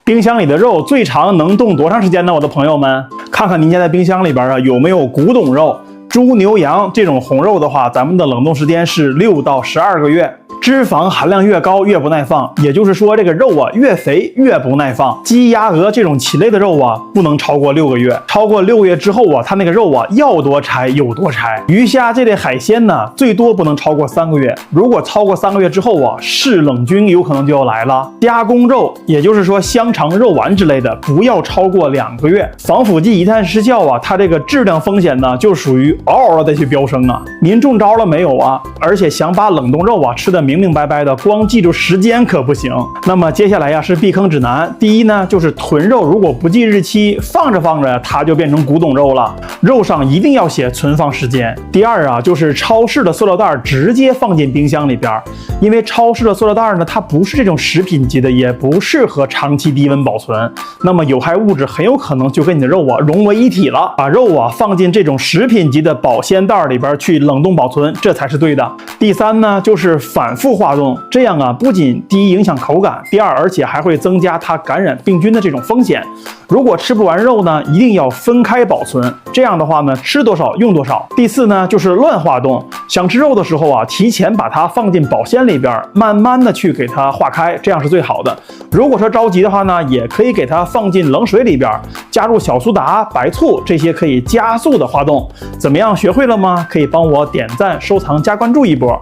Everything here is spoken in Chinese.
冰箱里的肉最长能冻多长时间呢？我的朋友们，看看您家的冰箱里边啊有没有古董肉。猪、牛、羊这种红肉的话，咱们的冷冻时间是6到12个月。脂肪含量越高越不耐放，也就是说这个肉啊越肥越不耐放。鸡、鸭、鹅这种禽类的肉啊不能超过6个月，超过6个月之后啊，它那个肉啊要多柴有多柴。鱼虾这类海鲜呢，最多不能超过3个月，如果超过3个月之后啊，嗜冷菌有可能就要来了。加工肉，也就是说香肠、肉丸之类的，不要超过2个月。防腐剂一旦失效啊，它这个质量风险呢就属于嗷嗷的去飙升啊。您中招了没有啊？而且想把冷冻肉啊吃得明明白白的，光记住时间可不行。那么接下来呀是避坑指南。第一呢，就是囤肉如果不记日期，放着放着它就变成古董肉了，肉上一定要写存放时间。第二啊，就是超市的塑料袋直接放进冰箱里边，因为超市的塑料袋呢，它不是这种食品级的，也不适合长期低温保存，那么有害物质很有可能就跟你的肉啊融为一体了。把肉啊放进这种食品级的保鲜袋里边去冷冻保存，这才是对的。第三呢，就是反复化冻，这样啊不仅第一影响口感，第二而且还会增加它感染病菌的这种风险。如果吃不完肉呢，一定要分开保存，这样的话呢，吃多少用多少。第四呢，就是乱化冻，想吃肉的时候啊，提前把它放进保鲜里边，慢慢的去给它化开，这样是最好的。如果说着急的话呢，也可以给它放进冷水里边，加入小苏打、白醋，这些可以加速的化冻。怎么样，学会了吗？可以帮我点赞、收藏、加关注一波。